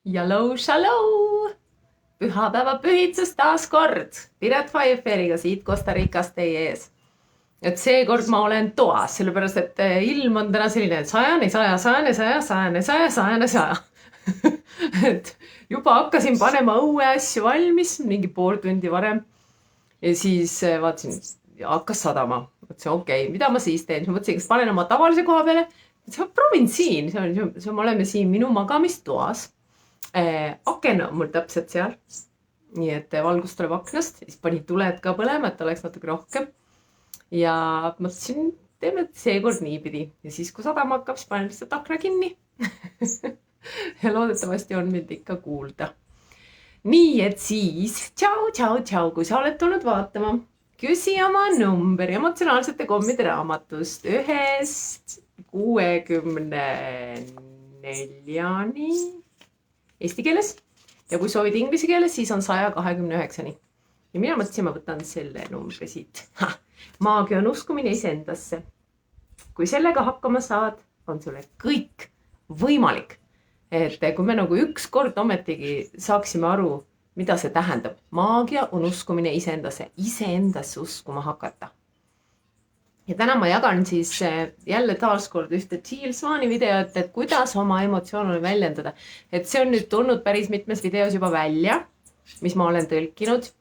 Jaloo, shaloo! Pühapäeva pühitsus taas kord Piret Pfeifferiga siit Costa Ricast teie ees. Et seekord ma olen toas, sellepärast et ilm on täna selline sajane, saja. Et juba hakkasin panema õue asju valmis, mingi pool tundi varem. Ja siis vaatasin, hakkas sadama. Mõtlesin, okei, mida ma siis teen? Siis mõtlesin, kas panen oma tavalise koha peale. Proovin siin, me oleme siin minu magamistoas. Aken on mul täpselt seal. Nii et valgus tuleb aknast, siis panin tuled ka põlema, et oleks natuke rohkem. Ja mõtlesin, teeme seekord niipidi. Ja siis, kui sadama hakkab, siis panen lihtsalt akna kinni. Ja loodetavasti on mind ikka kuulda. Nii, et siis tšau, kui sa oled tulnud vaatama, küsi oma number emotsionaalsete kommide raamatust 1-64 eesti keeles ja kui soovid inglise keeles, siis on 129. Ja mina mõtlesin, ma võtan selle numbri siit. Maagia on uskumine iseendasse. Kui sellega hakkama saad, on sulle kõik võimalik. Et kui me nagu ükskord ometigi saaksime aru, mida see tähendab. Maagia on uskumine iseendasse uskuma hakata. Ja täna ma jagan siis jälle taaskord ühte Jill Swan'i videot, et kuidas oma emotsioone väljendada. Et see on nüüd tulnud päris mitmes videos juba välja, mis ma olen tõlkinud.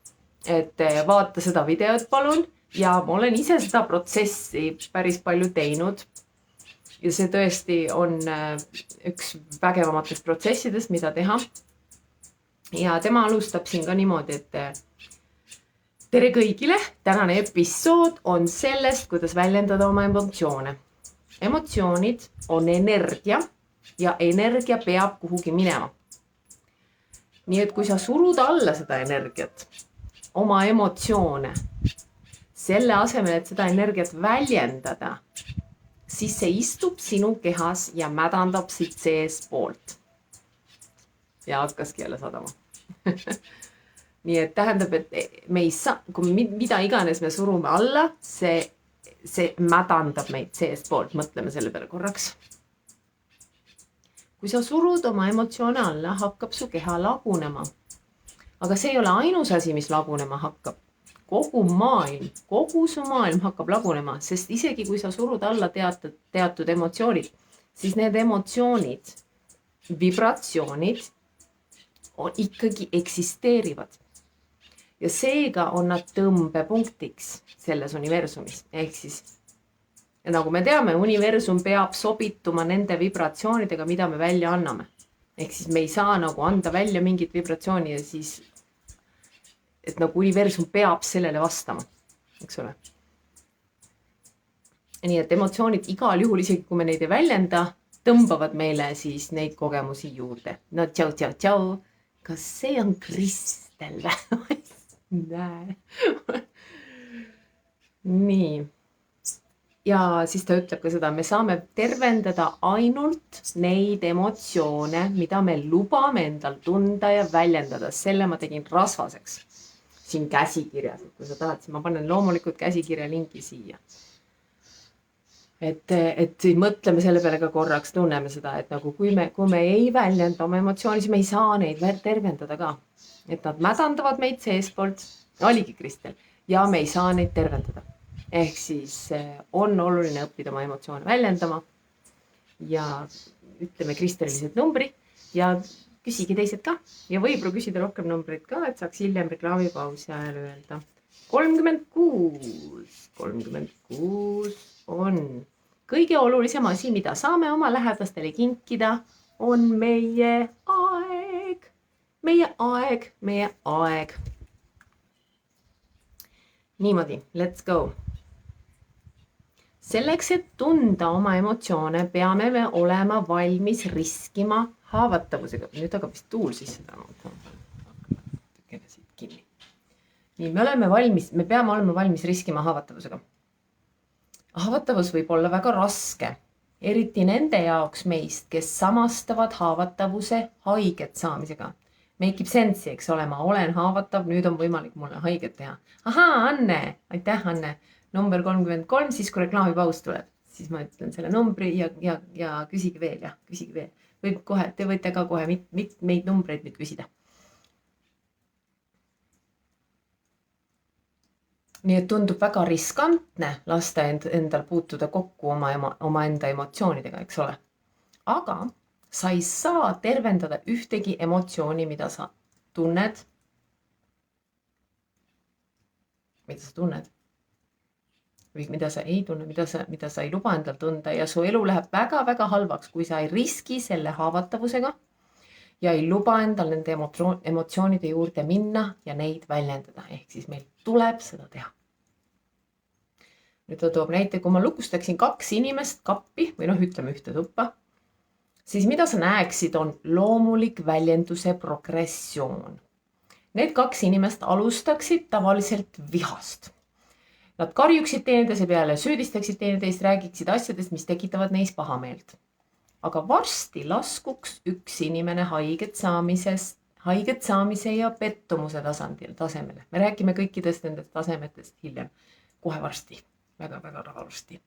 Et vaata seda videot palun ja ma olen ise seda protsessi päris palju teinud. Ja see tõesti on üks vägevamatest protsessidest, mida teha. Ja tema alustab siin ka niimoodi, et tere kõigile, tänane episood on sellest, kuidas väljendada oma emotsioone. Emotsioonid on energia ja energia peab kuhugi minema. Nii et kui sa surud alla seda energiat, oma emotsioone, selle asemel, et seda energiat väljendada, siis see istub sinu kehas ja mädandab siit sees poolt. Ja hakkaski jälle sadama. Nii et tähendab, et me ei saa, kui mida iganes me surume alla, see mädandab meid sees poolt. Mõtleme selle peale korraks. Kui sa surud oma emotsioone alla, hakkab su keha lagunema. Aga see ei ole ainus asi, mis lagunema hakkab. Kogu su maailm hakkab lagunema, sest isegi kui sa surud alla teatud emotsioonid, siis need emotsioonid, vibratsioonid ikkagi eksisteerivad. Ja seega on nad tõmbepunktiks selles universumis. Ehk siis, nagu me teame, universum peab sobituma nende vibratsioonidega, mida me välja anname. Ehk siis me ei saa nagu anda välja mingit vibratsiooni ja siis et nagu universum peab sellele vastama, eks ole. Nii et emotsioonid igal juhul, isegi kui me neid ei väljenda, tõmbavad meile siis neid kogemusi juurde. No tšau. Kas see on Kristel? Näe. Nii. Ja siis ta ütleb ka seda, me saame tervendada ainult neid emotsioone, mida me lubame endal tunda ja väljendada. Selle ma tegin rasvaseks. Siin käsikirjas, kui sa tahad, siis ma panen loomulikult käsikirja lingi siia. Et mõtleme selle peale ka korraks, tunneme seda, et nagu kui me ei väljenda oma emotsiooni, siis me ei saa neid tervendada ka. Et nad mädandavad meid seespoolt, oligi Kristel, ja me ei saa neid tervendada. Ehk siis on oluline õppida oma emotsioone väljendama ja ütleme Kristelised numbrid ja küsigi teised ka ja võib-olla küsida rohkem numbreid ka, et saaks hiljem reklaamipausi ajal öelda. 36 on kõige olulisem asi, mida saame oma lähedastele kinkida, on meie aeg. Meie aeg. Niimoodi, let's go. Selleks, et tunda oma emotsioone, peame me olema valmis riskima haavatavusega. Nüüd hakkab vist tuul sisse täna. Nii, me peame olema valmis riskima haavatavusega. Haavatavus võib olla väga raske, eriti nende jaoks meist, kes samastavad haavatavuse haiget saamisega. Make sense, eks ole, ma olen haavatav, nüüd on võimalik mulle haiget teha. Ahaa, Anne, aitäh Anne. Number 33, siis kui reklaamipaus tuleb, siis ma ütlen selle numbri ja küsige veel. võib kohe, te võite ka kohe neid numbreid nüüd küsida. nii et tundub väga riskantne lasta endal puutuda kokku omaenda emotsioonidega, eks ole. Aga sa ei saa tervendada ühtegi emotsiooni, mida sa tunned. Või mida sa ei tunne, mida sa ei luba endal tunda ja su elu läheb väga-väga halvaks, kui sa ei riski selle haavatavusega ja ei luba endal nende emotsioonide juurde minna ja neid väljendada. Ehk siis meil tuleb seda teha. Nüüd ta toob näite, kui ma lukustaksin 2 inimest kappi või ütleme ühte tuppa, siis mida sa näeksid, on loomulik väljenduse progressioon. Need 2 inimest alustaksid tavaliselt vihast. Nad karjuksid teineteise peale, süüdistaksid teineteist, räägiksid asjadest, mis tekitavad neis pahameelt. Aga varsti laskuks üks inimene haiget saamise ja pettumuse tasemele. Me räägime kõikidest nendest tasemetest hiljem, kohe varsti, väga-väga varsti.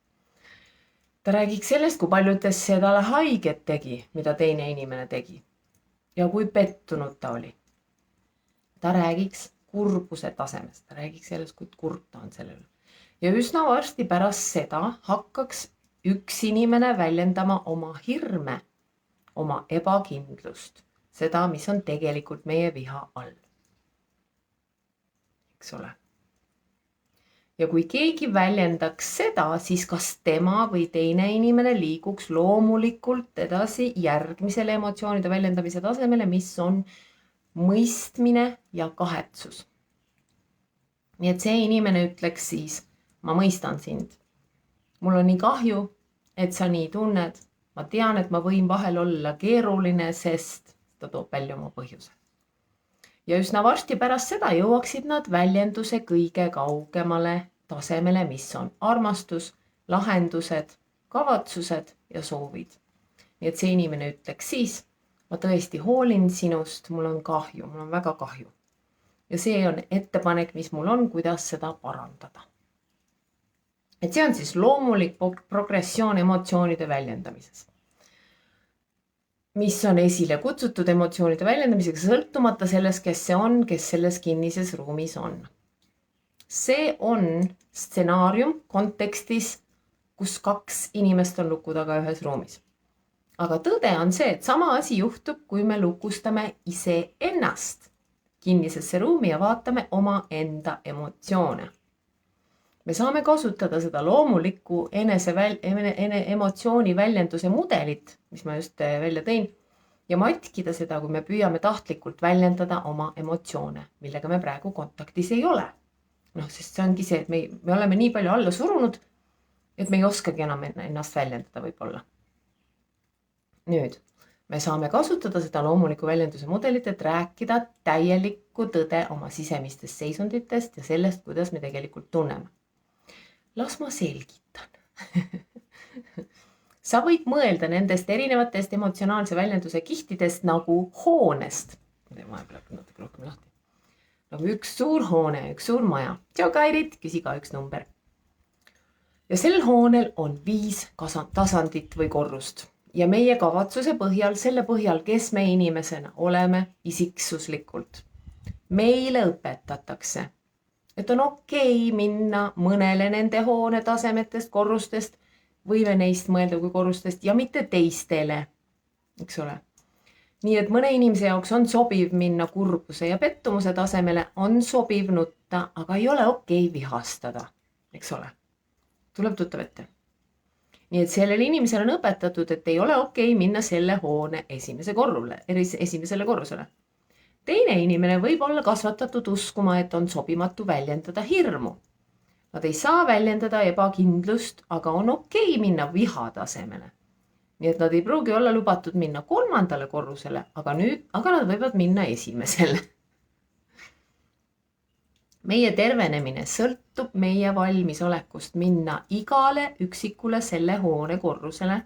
Ta räägiks sellest, kui paljudest seda haiget tegi, mida teine inimene tegi ja kui pettunud ta oli. Ta räägiks kurbuse tasemest, ta räägiks sellest, kui kurb ta on selle üle. Ja üsna varsti pärast seda hakkaks üks inimene väljendama oma hirme, oma ebakindlust, seda, mis on tegelikult meie viha all. Eks ole. Ja kui keegi väljendaks seda, siis kas tema või teine inimene liiguks loomulikult edasi järgmisele emotsioonide väljendamise tasemele, mis on mõistmine ja kahetsus. Nii et see inimene ütleks siis, ma mõistan sind. Mul on nii kahju, et sa nii tunned. Ma tean, et ma võin vahel olla keeruline, sest ta toob välja oma põhjuse. Ja üsna varsti pärast seda jõuaksid nad väljenduse kõige kaugemale tasemele, mis on armastus, lahendused, kavatsused ja soovid. Nii et see inimene ütleks siis, ma tõesti hoolin sinust, mul on kahju, mul on väga kahju. Ja see on ettepanek, mis mul on, kuidas seda parandada. Et see on siis loomulik progressioon emotsioonide väljendamises, mis on esile kutsutud emotsioonide väljendamisega, sõltumata sellest, kes see on, kes selles kinnises ruumis on. See on stsenaarium kontekstis, kus 2 inimest on luku taga ühes ruumis. Aga tõde on see, et sama asi juhtub, kui me lukustame iseennast kinnisesse ruumi ja vaatame oma enda emotsioone. Me saame kasutada seda loomulikku emotsiooni väljenduse mudelit, mis ma just välja tõin, ja matkida seda, kui me püüame tahtlikult väljendada oma emotsioone, millega me praegu kontaktis ei ole. Sest see ongi see, et me oleme nii palju alla surunud, et me ei oskagi enam ennast väljendada võib-olla. Nüüd, me saame kasutada seda loomuliku väljenduse mudelit, et rääkida täielikku tõde oma sisemistest seisunditest ja sellest, kuidas me tegelikult tunneme. Las ma selgitan. Sa võid mõelda nendest erinevatest emotsionaalse väljenduse kihtidest nagu hoonest. Nagu üks suur hoone, üks suur maja. Tšau Kairit, küsi ka üks number. Ja sel hoonel on 5 tasandit või korrust. Ja meie kavatsuse põhjal, selle põhjal, kes me inimesena oleme isiksuslikult. Meile õpetatakse, et on okei minna mõnele nende hoone tasemetest, korrustest, võime neist mõelda kui korrustest ja mitte teistele, eks ole. Nii et mõne inimese jaoks on sobiv minna kurbuse ja pettumuse tasemele, on sobiv nutta, aga ei ole okei vihastada, eks ole. Tuleb tuttav ette. Nii et sellele inimesele on õpetatud, et ei ole okei minna selle hoone esimesele korrusele. Teine inimene võib olla kasvatatud uskuma, et on sobimatu väljendada hirmu. Nad ei saa väljendada ebakindlust, aga on okei minna viha tasemele. Nii et nad ei pruugi olla lubatud minna 3. korrusele, aga nad võivad minna esimesele. Meie tervenemine sõltub meie valmisolekust minna igale üksikule selle hoone korrusele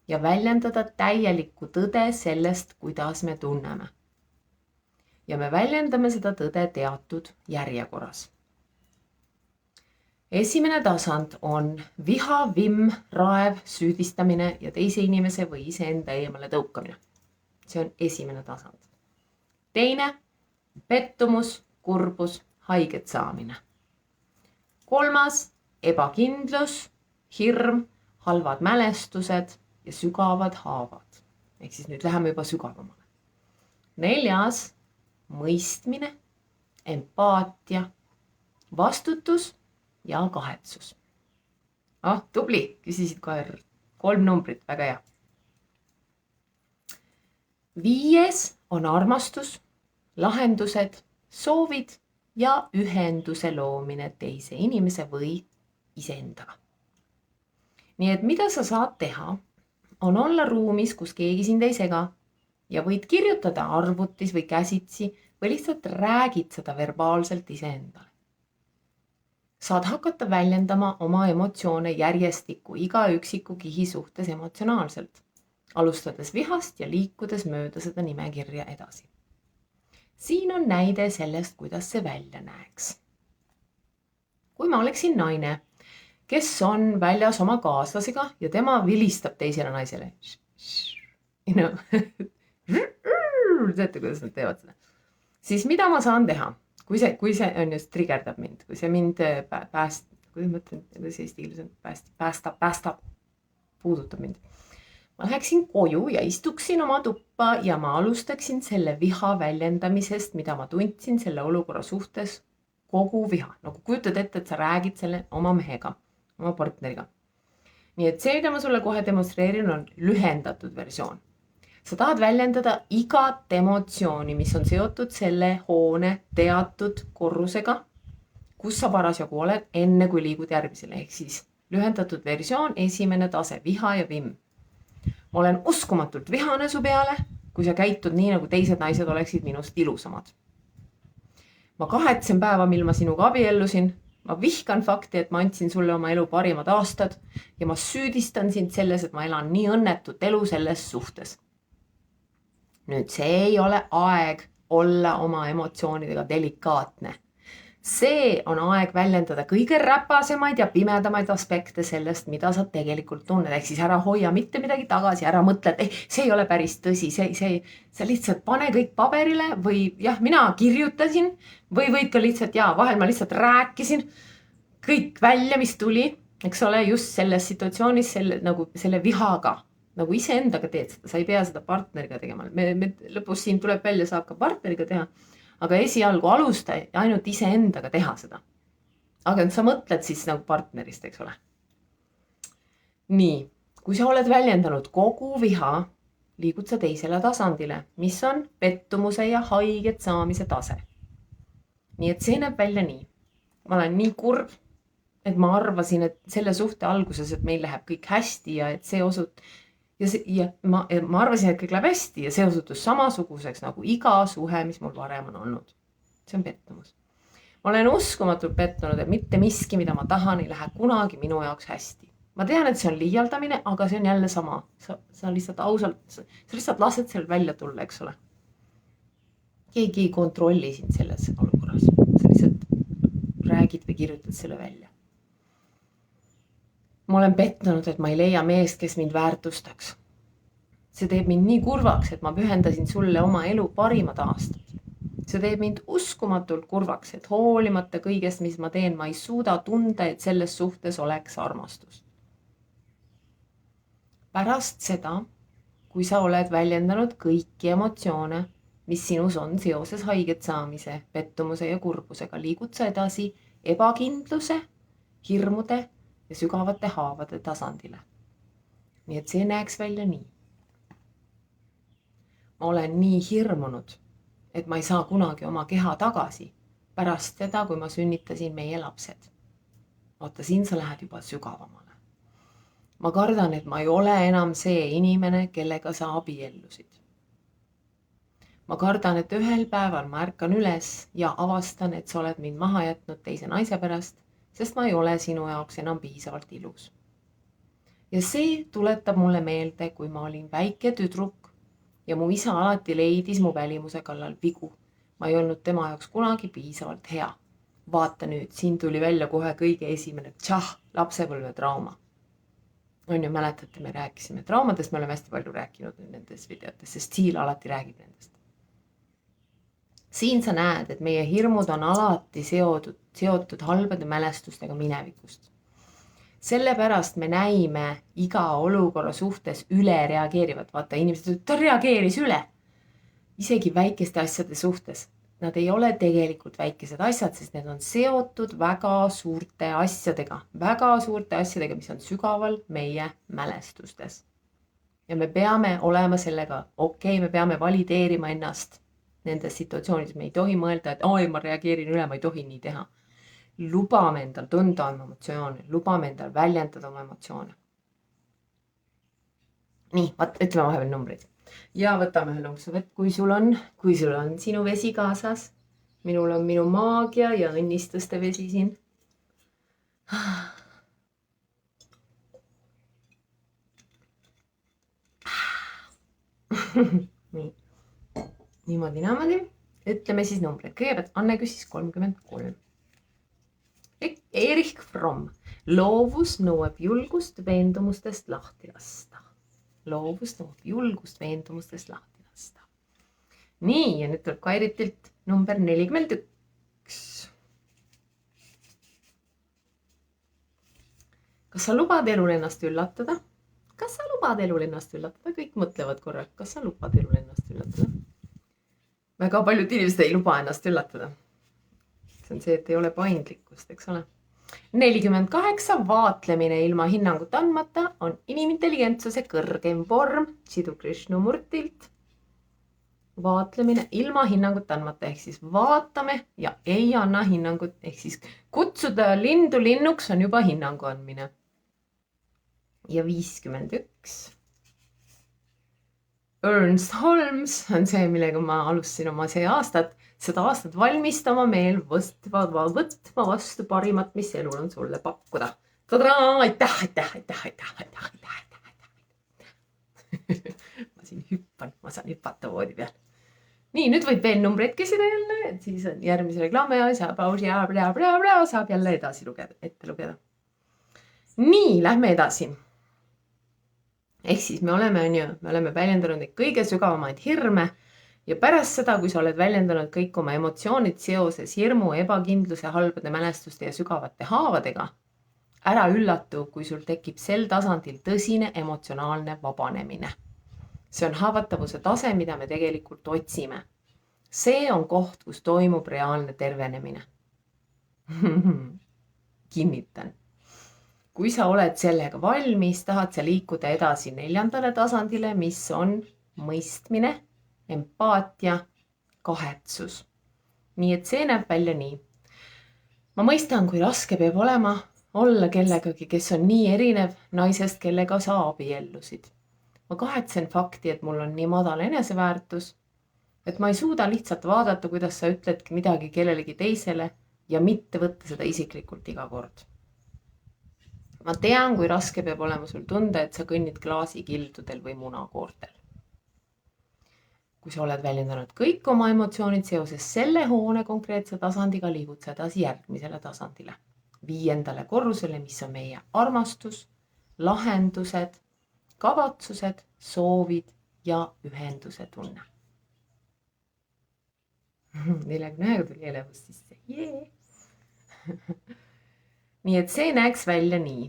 ja väljendada täielikku tõde sellest, kuidas me tunneme. Ja me väljendame seda tõde teatud järjekorras. Esimene tasand on viha, vimm, raev, süüdistamine ja teise inimese või iseenda eemale tõukamine. See on esimene tasand. Teine, pettumus, kurbus, haiget saamine. Kolmas, ebakindlus, hirm, halvad mälestused ja sügavad haavad. Ehk siis nüüd läheme juba sügavamale. Neljas, mõistmine, empaatia, vastutus ja kahetsus. Tubli, küsisid kohe 3 numbrit, väga hea. 5 on armastus, lahendused, soovid ja ühenduse loomine teise inimese või iseendaga. Nii et mida sa saad teha, on olla ruumis, kus keegi sind ei sega ja võid kirjutada arvutis või käsitsi või lihtsalt räägid seda verbaalselt iseendale. Saad hakata väljendama oma emotsioone järjestikku iga üksiku kihi suhtes emotsionaalselt, alustades vihast ja liikudes mööda seda nimekirja edasi. Siin on näide sellest, kuidas see välja näeks. Kui ma oleksin naine, kes on väljas oma kaaslasega ja tema vilistab teisele naisele. Teate, kuidas nad teevad seda? Siis mida ma saan teha? Kui see on just trigerdab mind, kui see mind päästab, puudutab mind. Ma läheksin koju ja istuksin oma tuppa ja ma alustaksin selle viha väljendamisest, mida ma tundsin selle olukorra suhtes, kogu viha. Nagu kujutad ette, et sa räägid selle oma mehega, oma partneriga. Nii et see, mida ma sulle kohe demonstreerin, on lühendatud versioon. Sa tahad väljendada igat emotsiooni, mis on seotud selle hoone teatud korrusega, kus sa parasjagu oled, enne kui liigud järgmisele. Ehk siis lühendatud versioon, esimene tase, viha ja vimm. Ma olen uskumatult vihane su peale, kui sa käitud nii, nagu teised naised oleksid minust ilusamad. Ma kahetsen päeva, mil ma sinuga abiellusin. Ma vihkan fakti, et ma andsin sulle oma elu parimad aastad ja ma süüdistan sind selles, et ma elan nii õnnetut elu selles suhtes. Nüüd see ei ole aeg olla oma emotsioonidega delikaatne. See on aeg väljendada kõige räpasemaid ja pimedamaid aspekte sellest, mida sa tegelikult tunned. Ehk siis ära hoia mitte midagi tagasi, ära mõtle, et see ei ole päris tõsi. Sa lihtsalt pane kõik paberile või jah, mina kirjutasin või võid ka lihtsalt, vahel ma lihtsalt rääkisin kõik välja, mis tuli, eks ole, just selles situatsioonis selle vihaga. Nagu iseendaga teed seda, sa ei pea seda partneriga tegema. Lõpus siin tuleb välja, saab ka partneriga teha, aga esialgu alusta ainult iseendaga teha seda. Aga sa mõtled siis nagu partnerist, eks ole. Nii, kui sa oled väljendanud kogu viha, liigud sa teisele tasandile, mis on pettumuse ja haiget saamise tase. Nii et see näeb välja nii. Ma olen nii kurb, et ma arvasin, et selle suhte alguses, et meil läheb kõik hästi ja et see ja ma arvasin, et kõik läheb hästi ja see osutus samasuguseks nagu iga suhe, mis mul varem on olnud. See on pettumus. Ma olen uskumatult pettunud, et mitte miski, mida ma tahan, ei lähe kunagi minu jaoks hästi. Ma tean, et see on liialdamine, aga see on jälle sama. Sa lihtsalt ausalt, sa lihtsalt lased seal välja tulla, eks ole. Keegi ei kontrolli sind selles olukorras. Sa lihtsalt räägid või kirjutad selle välja. Ma olen pettunud, et ma ei leia meest, kes mind väärtustaks. See teeb mind nii kurvaks, et ma pühendasin sulle oma elu parimad aastad. See teeb mind uskumatult kurvaks, et hoolimata kõigest, mis ma teen, ma ei suuda tunda, et selles suhtes oleks armastus. Pärast seda, kui sa oled väljendanud kõiki emotsioone, mis sinus on seoses haiget saamise, pettumuse ja kurbusega, liigud sa edasi ebakindluse, hirmude ja sügavate haavade tasandile. Nii et see näeks välja nii. Ma olen nii hirmunud, et ma ei saa kunagi oma keha tagasi pärast seda, kui ma sünnitasin meie lapsed. Oota, siin sa lähed juba sügavamale. Ma kardan, et ma ei ole enam see inimene, kellega sa abiellusid. Ma kardan, et ühel päeval ma ärkan üles ja avastan, et sa oled mind maha jätnud teise naise pärast, sest ma ei ole sinu jaoks enam piisavalt ilus. Ja see tuletab mulle meelde, kui ma olin väike tüdruk ja mu isa alati leidis mu välimuse kallal vigu. Ma ei olnud tema jaoks kunagi piisavalt hea. Vaata nüüd, siin tuli välja kohe kõige esimene lapsepõlve trauma. on ju, mäletate, me rääkisime traumadest, me oleme hästi palju rääkinud nendes videotes, sest Siil alati räägib nendest. Siin sa näed, et meie hirmud on alati seotud halbade mälestustega minevikust. Sellepärast me näime iga olukorra suhtes üle reageerivat. Vaata, inimesed, ta reageeris üle. Isegi väikeste asjade suhtes. Nad ei ole tegelikult väikesed asjad, sest need on seotud väga suurte asjadega, mis on sügaval meie mälestustes. Ja me peame olema sellega okei, me peame valideerima ennast nendes situatsioonides. Me ei tohi mõelda, et ma reageerin üle, ma ei tohi nii teha. Lubame endal tunda oma emotsioone, lubame endal väljendada oma emotsioone. Nii, ütleme vahepeal numbrid. Ja võtame ühe lonksu vett, kui sul on sinu vesi kaasas. Minul on minu maagia ja õnnistuste vesi siin. Nii. Niimoodi. Ütleme siis numbrid. Kõigepealt Anne küsis 33. Erich Fromm. Loovus nõuab julgust veendumustest lahti lasta. Nii, ja nüüd tuleb Kairitilt number 41. Kas sa lubad elul ennast üllatada? Kõik mõtlevad korra, kas sa lubad elul ennast üllatada? Väga paljud inimesed ei luba ennast üllatada. See on see, et ei ole paindlikkust, eks ole. 48. Vaatlemine ilma hinnangut andmata on inimintelligentsuse kõrgem vorm Sidhu Krishnamurtilt. Vaatlemine ilma hinnangut andmata, ehk siis vaatame ja ei anna hinnangut, ehk siis kutsuda lindu linnuks on juba hinnangu andmine. Ja 51. Ernst Holmes on see, millega ma alustasin oma seda aastat valmistama meel võtma vastu parimat, mis elul on sulle pakkuda. Aitäh. Ma siin hüppan, ma saan hüpata voodi peal. Nii, nüüd võid veel numbreid küsida jälle, et siis on järgmise reklaami ja saab jälle ette lugeda. Nii, lähme edasi. Ehk siis me oleme väljendanud neid kõige sügavamaid hirme ja pärast seda, kui sa oled väljendanud kõik oma emotsioonid seoses hirmu, ebakindluse, halbade mälestuste ja sügavate haavadega, ära üllatu, kui sul tekib sel tasandil tõsine emotsionaalne vabanemine. See on haavatavuse tase, mida me tegelikult otsime. See on koht, kus toimub reaalne tervenemine. Kinnitan. Kui sa oled sellega valmis, tahad sa liikuda edasi 4. tasandile, mis on mõistmine, empaatia, kahetsus. Nii et see näeb välja nii. Ma mõistan, kui raske peab olla kellegagi, kes on nii erinev naisest, kellega sa abiellusid. Ma kahetsen fakti, et mul on nii madal eneseväärtus, et ma ei suuda lihtsalt vaadata, kuidas sa ütledki midagi kellelegi teisele ja mitte võtta seda isiklikult iga kord. Ma tean, kui raske peab olema sul tunda, et sa kõnnid klaasikildudel või munakoortel. Kui sa oled väljendanud kõik oma emotsioonid seoses selle hoone konkreetse tasandiga, liigud sa edasi järgmisele tasandile. 5. korrusele, mis on meie armastus, lahendused, kavatsused, soovid ja ühenduse tunne. 41 tuli elevus sisse. Nii et see näeks välja nii.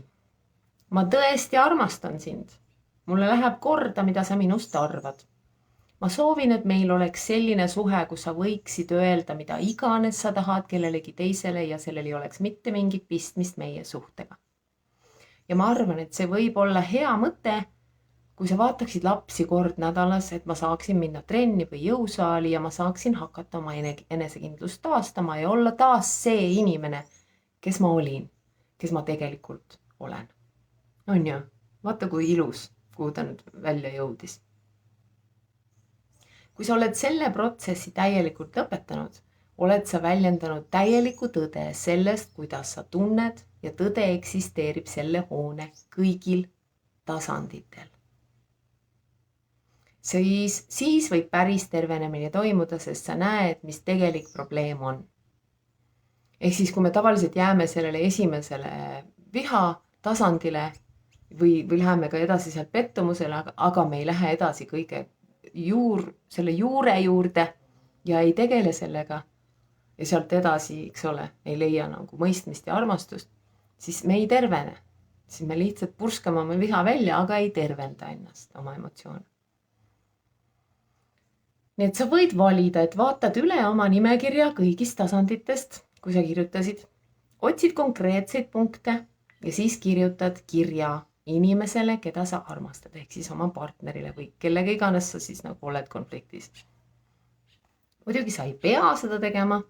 Ma tõesti armastan sind. Mulle läheb korda, mida sa minust arvad. Ma soovin, et meil oleks selline suhe, kus sa võiksid öelda, mida iganes sa tahad kellelegi teisele ja sellel ei oleks mitte mingit pistmist meie suhtega. Ja ma arvan, et see võib olla hea mõte, kui sa vaataksid lapsi kord nädalas, et ma saaksin minna trenni või jõusaali ja ma saaksin hakata oma enesekindlust taastama ja olla taas see inimene, kes ma olin, kes ma tegelikult olen. On ju? Vaata, kui ilus, kuhu ta nüüd välja jõudis. Kui sa oled selle protsessi täielikult lõpetanud, oled sa väljendanud täielikku tõde sellest, kuidas sa tunned ja tõde eksisteerib selle hoone kõigil tasanditel. Siis võib päris tervenemine toimuda, sest sa näed, mis tegelik probleem on. Ehk siis, kui me tavaliselt jääme sellele esimesele viha tasandile, või läheme ka edasi sealt pettumusele, aga me ei lähe edasi selle juure juurde ja ei tegele sellega. Ja sealt edasi, eks ole, ei leia nagu mõistmist ja armastust, siis me ei tervene. Siis me lihtsalt purskame oma viha välja, aga ei tervenda ennast, oma emotsioone. Nii et sa võid valida, et vaatad üle oma nimekirja kõigist tasanditest, kui sa kirjutasid, otsid konkreetseid punkte ja siis kirjutad kirja inimesele, keda sa armastad, ehk siis oma partnerile või kellega iganes sa siis nagu oled konfliktis. Muidugi sa ei pea seda tegema,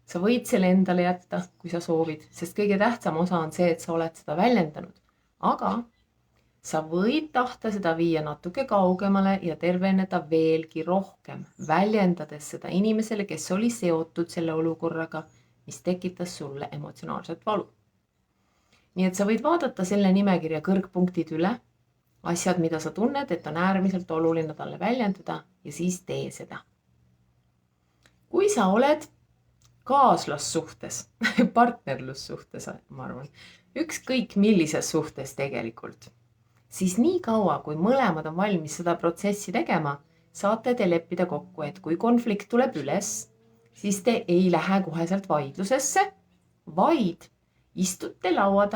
sa võid selle endale jätta, kui sa soovid, sest kõige tähtsam osa on see, et sa oled seda väljendanud. Aga sa võid tahta seda viia natuke kaugemale ja terveneda veelgi rohkem, väljendades seda inimesele, kes oli seotud selle olukorraga, mis tekitas sulle emotsionaalset valu. Nii et sa võid vaadata selle nimekirja kõrgpunktid üle, asjad, mida sa tunned, et on äärmiselt oluline talle väljendada ja siis tee seda. Kui sa oled kaaslassuhtes, partnerlussuhtes, ma arvan, ükskõik millises suhtes tegelikult, siis nii kaua, kui mõlemad on valmis seda protsessi tegema, saate te leppida kokku, et kui konflikt tuleb üles, siis te ei lähe koheselt vaidlusesse, vaid istute laua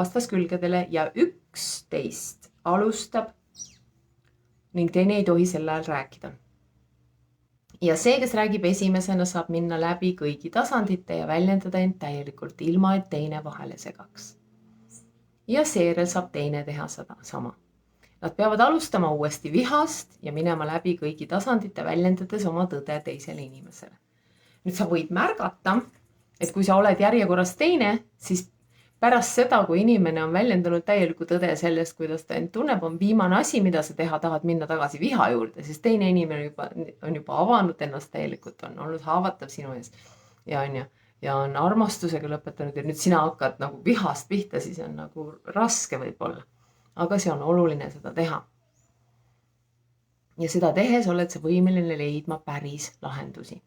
vastaskülgedele ja üksteist alustab ning teine ei tohi sel ajal rääkida. Ja see, kes räägib esimesena, saab minna läbi kõigi tasandite ja väljendada end täielikult, ilma et teine vahele segaks. Ja seejärel saab teine teha seda sama. Nad peavad alustama uuesti vihast ja minema läbi kõigi tasandite, väljendades oma tõde teisele inimesele. Nüüd sa võid märgata, et kui sa oled järjekorras teine, siis pärast seda, kui inimene on väljendanud täieliku tõde sellest, kuidas ta end tunneb, on viimane asi, mida sa teha tahad minna tagasi viha juurde, sest teine inimene on juba avanud ennast täielikult, on olnud haavatav sinu ees ja on armastusega lõpetanud ja nüüd sina hakkad nagu vihast pihta, siis on nagu raske võib-olla. Aga see on oluline seda teha. Ja seda tehes oled sa võimeline leidma päris lahendusi.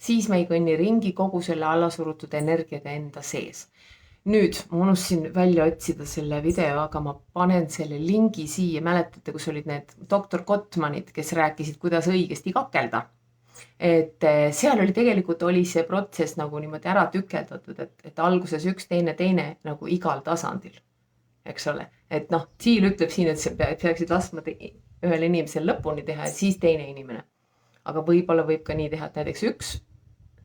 Siis me ei kõnni ringi kogu selle allasurutud energiaga enda sees. Nüüd ma unustasin välja otsida selle video, aga ma panen selle lingi siia. Mäletate, kus olid need doktor Gottmanid, kes rääkisid, kuidas õigesti kakelda. Et seal oli tegelikult see protsess nagu niimoodi ära tükeldatud, et alguses üks teine nagu igal tasandil. Eks ole, et Thiel ütleb siin, et sa peaksid laskma ühel inimesel lõpuni teha ja siis teine inimene. Aga võib-olla võib ka nii teha, et näiteks üks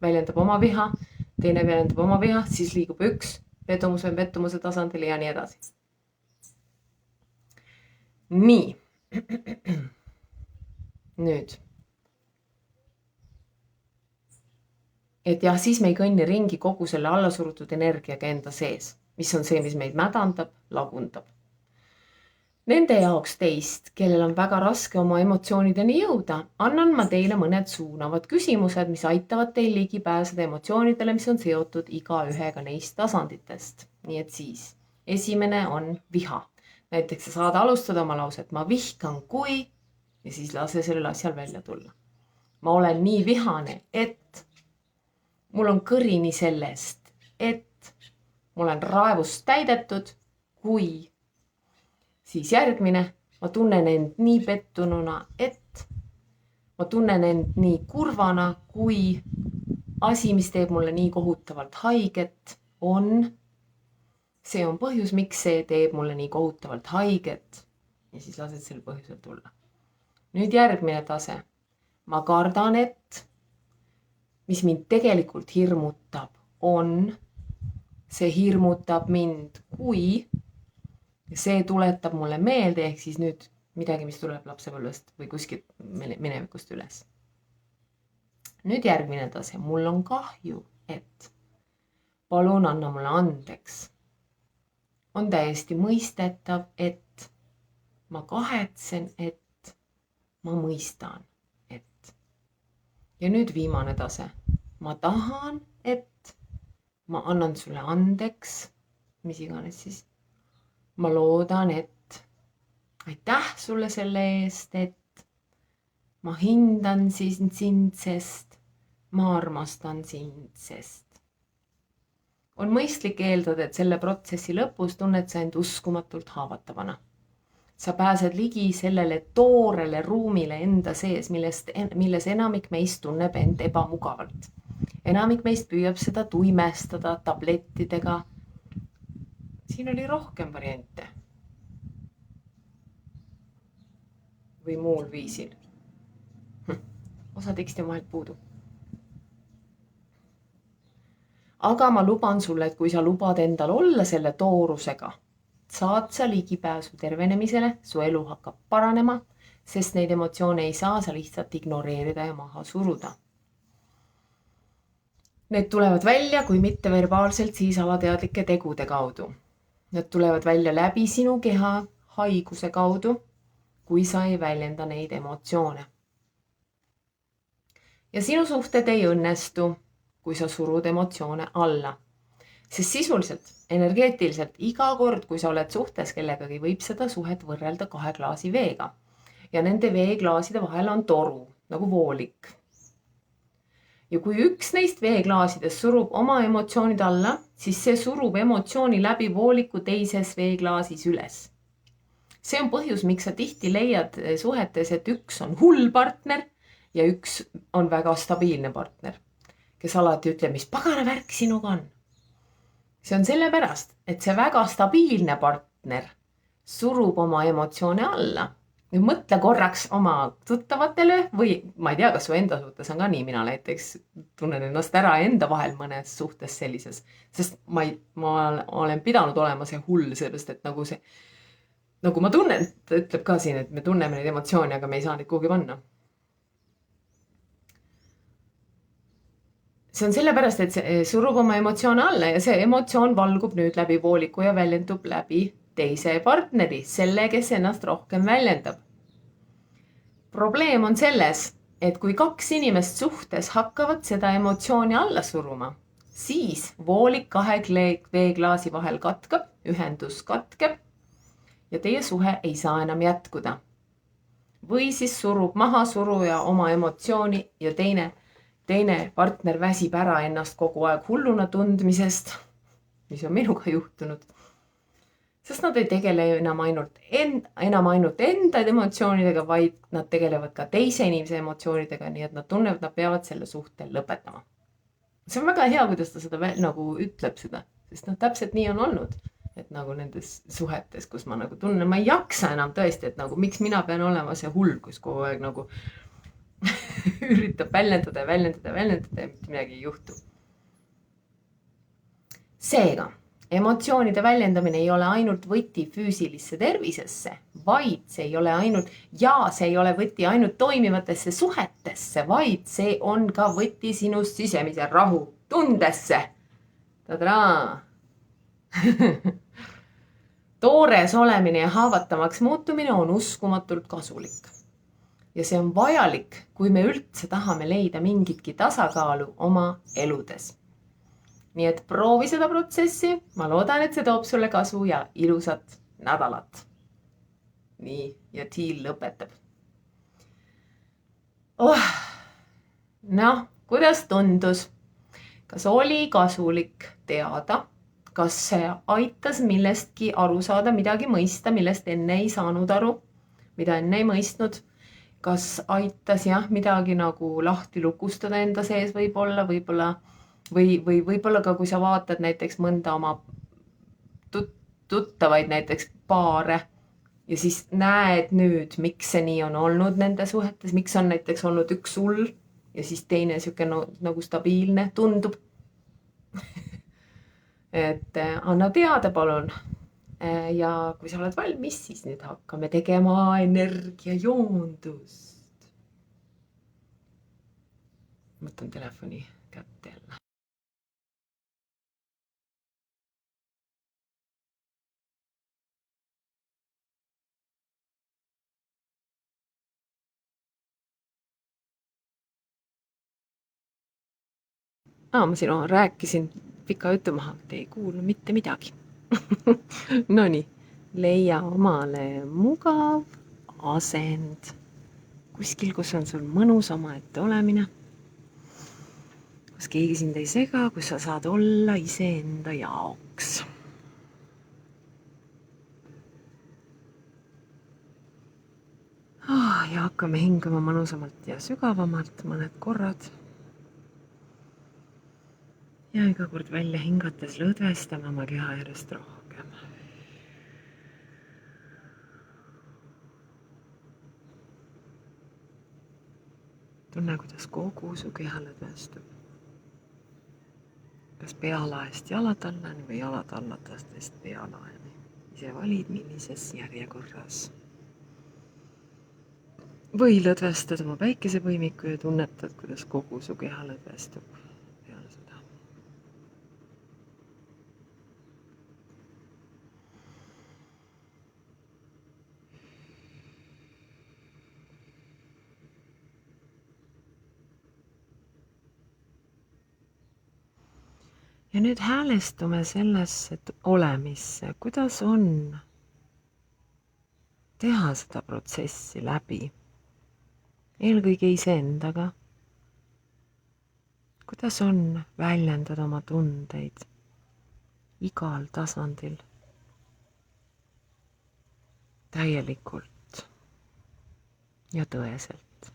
väljendab oma viha, teine väljendab oma viha, siis liigub üks pettumuse tasandile ja nii edasi. Nii. Nüüd. Et jah, siis me ei kõnni ringi kogu selle allasurutud energiaga enda sees, mis on see, mis meid mädandab, lagundab. Nende jaoks teist, kellel on väga raske oma emotsioonideni jõuda, annan ma teile mõned suunavad küsimused, mis aitavad teil ligi pääseda emotsioonidele, mis on seotud iga ühega neist tasanditest. Nii et siis, esimene on viha. Näiteks sa saad alustada oma lauset, ma vihkan kui, ja siis lase sellel asjal välja tulla. Ma olen nii vihane, et mul on kõrini sellest, et mul on raevust täidetud, kui siis järgmine, ma tunnen end nii pettununa, et ma tunnen end nii kurvana, kui asi, mis teeb mulle nii kohutavalt haiget, see on põhjus, miks see teeb mulle nii kohutavalt haiget ja siis lased sel põhjusel tulla. Nüüd järgmine tase. Ma kardan, et mis mind tegelikult hirmutab, see hirmutab mind, kui see tuletab mulle meelde, ehk siis nüüd midagi, mis tuleb lapsepõlvest või kuskilt minevikust üles. Nüüd järgmine tase. Mul on kahju, et palun anna mulle andeks. On täiesti mõistetav, et ma kahetsen, et ma mõistan, et. Ja nüüd viimane tase. Ma tahan, et ma annan sulle andeks, mis iganes siis. Ma loodan, et aitäh sulle selle eest, et ma hindan sind, sest ma armastan sind, sest. on mõistlik eeldada, et selle protsessi lõpus tunned sa end uskumatult haavatavana. Sa pääsed ligi sellele toorele ruumile enda sees, milles enamik meist tunneb end ebamugavalt. Enamik meist püüab seda tuimestada tablettidega. Siin oli rohkem variante. Või muul viisil. Osa teksti on vahelt puudu. Aga ma luban sulle, et kui sa lubad endal olla selle toorusega, saad sa ligipääsu tervenemisele, su elu hakkab paranema, sest neid emotsioone ei saa sa lihtsalt ignoreerida ja maha suruda. Need tulevad välja, kui mitte verbaalselt, siis alateadlike tegude kaudu. Need tulevad välja läbi sinu keha haiguse kaudu, kui sa ei väljenda neid emotsioone. Ja sinu suhted ei õnnestu, kui sa surud emotsioone alla. Sest sisuliselt, energeetiliselt, iga kord, kui sa oled suhtes kellegagi, võib seda suhet võrrelda 2 klaasi veega. Ja nende veeklaaside vahel on toru, nagu voolik. Ja kui üks neist veeklaasidest surub oma emotsioonid alla, siis see surub emotsiooni läbi vooliku teises veeklaasis üles. See on põhjus, miks sa tihti leiad suhetes, et üks on hull partner ja üks on väga stabiilne partner, kes alati ütleb, mis pagana värk sinuga on. See on sellepärast, et see väga stabiilne partner surub oma emotsioone alla. Ja mõtle korraks oma tuttavatele või ma ei tea, kas su enda suhtes on ka nii, mina näiteks tunnen ennast ära enda vahel mõnes suhtes sellises, sest ma olen pidanud olema see hull, sellest, et nagu ma tunnen, ta ütleb ka siin, et me tunneme neid emotsioone, aga me ei saa neid kuhugi panna. See on sellepärast, et see surub oma emotsioone alla ja see emotsioon valgub nüüd läbi vooliku ja väljendub läbi teise partneri, selle, kes ennast rohkem väljendab. Probleem on selles, et kui 2 inimest suhtes hakkavad seda emotsiooni alla suruma, siis voolik 2 veeklaasi vahel katkeb, ühendus katkeb ja teie suhe ei saa enam jätkuda. Või siis surub maha suruja oma emotsiooni ja teine partner väsib ära ennast kogu aeg hulluna tundmisest, mis on minuga juhtunud. Sest nad ei tegele enam ainult enda emotsioonidega, vaid nad tegelevad ka teise inimese emotsioonidega, nii et nad tunnevad, nad peavad selle suhte lõpetama. See on väga hea, kuidas ta seda nagu ütleb seda, sest täpselt nii on olnud, et nagu nendes suhetes, kus ma nagu tunnen, ma ei jaksa enam tõesti, et nagu miks mina pean olema see hull, kus kogu aeg nagu üritab väljendada ja mitte midagi ei juhtu. Seega, emotsioonide väljendamine ei ole ainult võti füüsilisse tervisesse, vaid see ei ole võti ainult toimivatesse suhetesse, vaid see on ka võti sinust sisemise rahu tundesse. Tadaa! Toores olemine ja haavatavaks muutumine on uskumatult kasulik. Ja see on vajalik, kui me üldse tahame leida mingitki tasakaalu oma eludes. Nii et proovi seda protsessi, ma loodan, et see toob sulle kasu ja ilusat nädalat. Nii, ja Tiil lõpetab. Kuidas tundus? Kas oli kasulik teada? Kas see aitas millestki aru saada, midagi mõista, millest enne ei saanud aru, mida enne ei mõistnud? Kas aitas midagi nagu lahti lukustada enda sees võib-olla või võib-olla ka, kui sa vaatad näiteks mõnda oma tuttavaid näiteks paare ja siis näed nüüd, miks see nii on olnud nende suhetes, miks on näiteks olnud üks hull ja siis teine siuke nagu stabiilne tundub. Et anna teada palun. Ja kui sa oled valmis, siis nüüd hakkame tegema energiajoondust. Võtan telefoni kätte jälle. Ma siin rääkisin pika jutu maha, et ei kuulnud mitte midagi. Nonii, leia omale mugav asend. Kuskil, kus on sul mõnus omaette olemine. kus keegi sind ei sega, kus sa saad olla iseenda jaoks. Ja hakkame hingama mõnusamalt ja sügavamalt mõned korrad. Ja iga kord välja hingates lõdvestame oma keha järjest rohkem. Tunne, kuidas kogu su keha lõdvestub. Kas pealaest jalatallani või jalatallatastest pealaeni. Ise valid, millises järjekorras. Või lõdvestad oma päikesepõimiku ja tunnetad, kuidas kogu su keha lõdvestub peale seda. Ja nüüd häälestume sellesse olemisse, kuidas on teha seda protsessi läbi. Eelkõige iseendaga. Kuidas on väljendada oma tundeid igal tasandil täielikult ja tõeselt.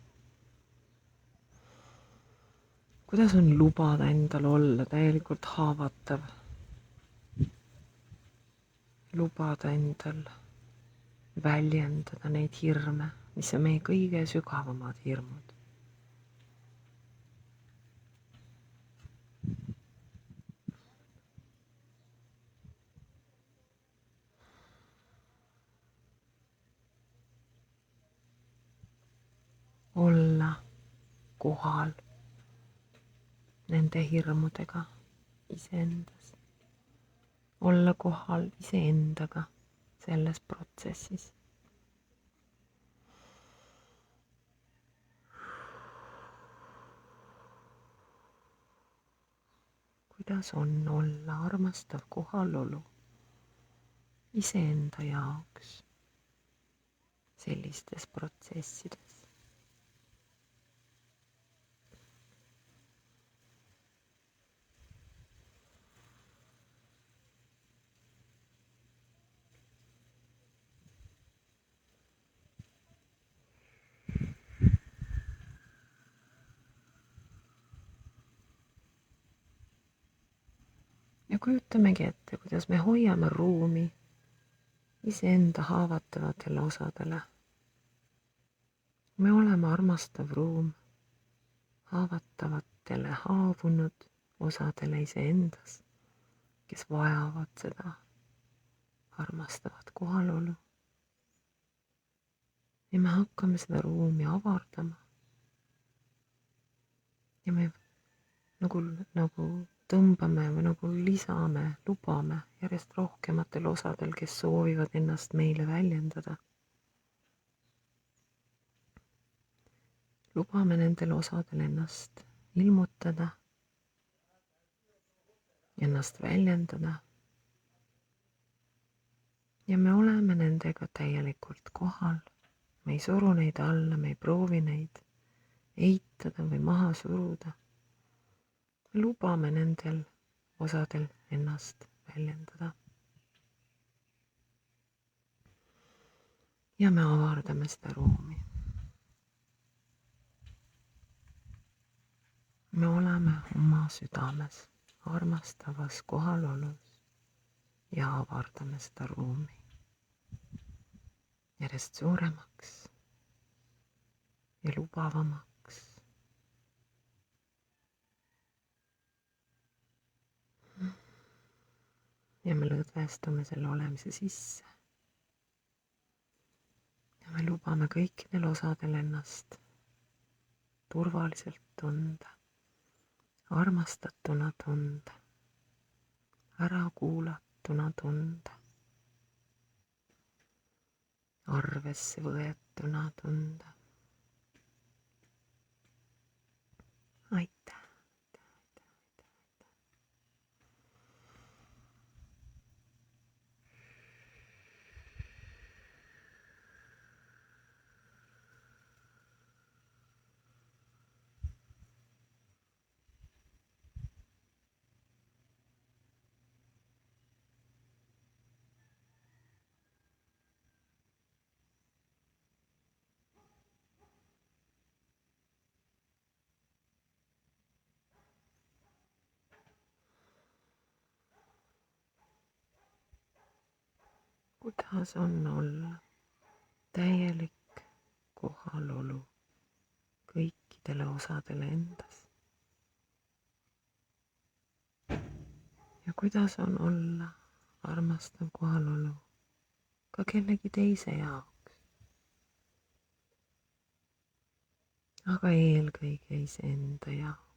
Kuidas on lubada endal olla täielikult haavatav. Lubada endal väljendada neid hirme, mis on meie kõige sügavamad hirmud. Olla kohal nende hirmudega iseendas. Olla kohal iseendaga selles protsessis. Kuidas on olla armastav kohalolu iseenda jaoks sellistes protsessides. Ja kujutamegi ette, kuidas me hoiame ruumi iseenda haavatavatele osadele. Me oleme armastav ruum haavatavatele haavunud osadele iseendas, kes vajavad seda armastavat kohalolu. Ja me hakkame seda ruumi avardama. Ja me nagu tõmbame või nagu lisame, lubame järjest rohkematel osadel, kes soovivad ennast meile väljendada. Lubame nendel osadel ennast ilmutada, ennast väljendada. Ja me oleme nendega täielikult kohal. Me ei suru neid alla, me ei proovi neid eitada või maha suruda. Me lubame nendel osadel ennast väljendada. Ja me avardame seda ruumi. Me oleme oma südames armastavas kohalolus ja avardame seda ruumi järjest suuremaks ja lubavamaks. Ja me lõdvestume selle olemise sisse. Ja me lubame kõikidel osadel ennast turvaliselt tunda, armastatuna tunda, ära kuulatuna tunda, arvesse võetuna tunda. Aitäh. kuidas on olla täielik kohalolu kõikidele osadele endas. Ja kuidas on olla armastav kohalolu ka kellegi teise jaoks. Aga eelkõige iseenda jaoks.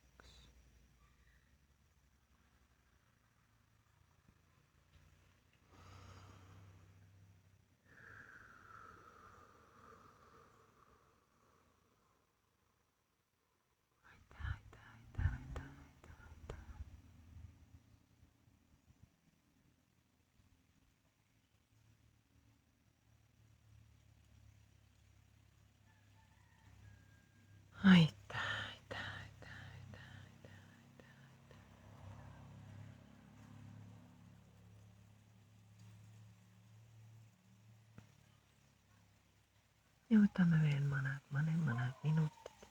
Aitäh, aitäh, aitäh, aitäh, aitäh, aitäh. Ja võtame veel mõned minutid.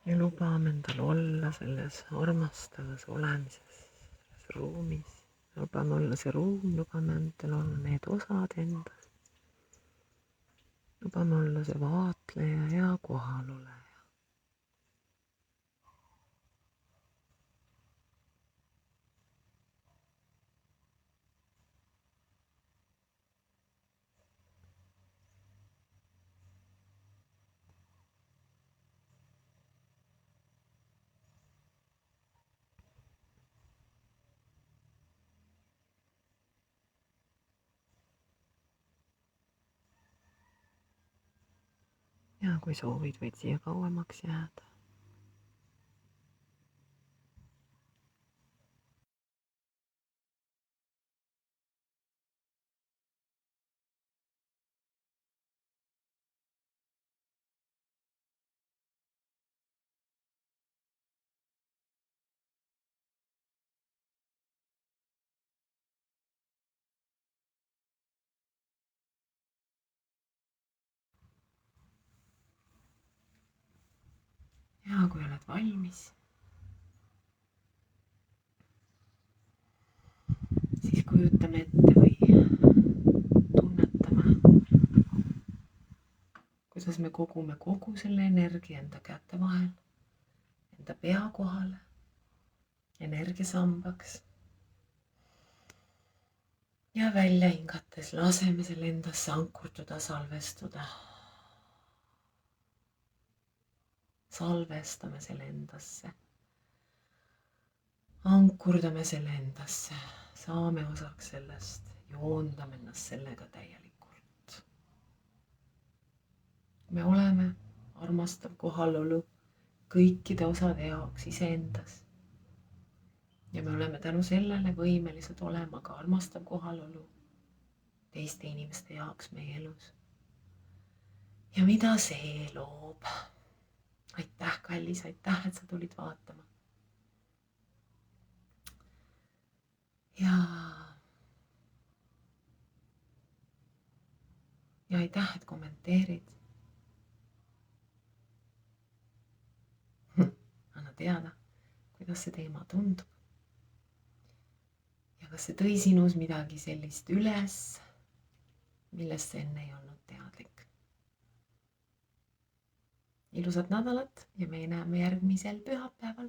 Ja lubame endal olla selles armastavas olemises, selles ruumis. Lubame olla see ruum, lubame endal olla need osad endas. Lubame olla see vaatleja ja kohaloleja. Ja kui soovid, võid siia kauemaks jääda. Ja kui oled valmis, siis kujutame ette või tunnetame, kuidas me kogume kogu selle energia enda käte vahel, enda pea kohale, energiasambaks. Ja välja hingates laseme selle endasse ankurduda, salvestuda. Salvestame selle endasse. Ankurdame selle endasse. Saame osaks sellest. Joondame ennast sellega täielikult. Me oleme armastav kohalolu kõikide osade jaoks iseendas. Ja me oleme tänu sellele võimelised olema ka armastav kohalolu teiste inimeste jaoks meie elus. Ja mida see loob? Aitäh, kallis, aitäh, et sa tulid vaatama. Ja aitäh, et kommenteerid. Anna teada, kuidas see teema tundub. Ja kas see tõi sinus midagi sellist üles, millest sa enne ei olnud teadlik. Ilusat nädalat ja me näeme järgmisel pühapäeval.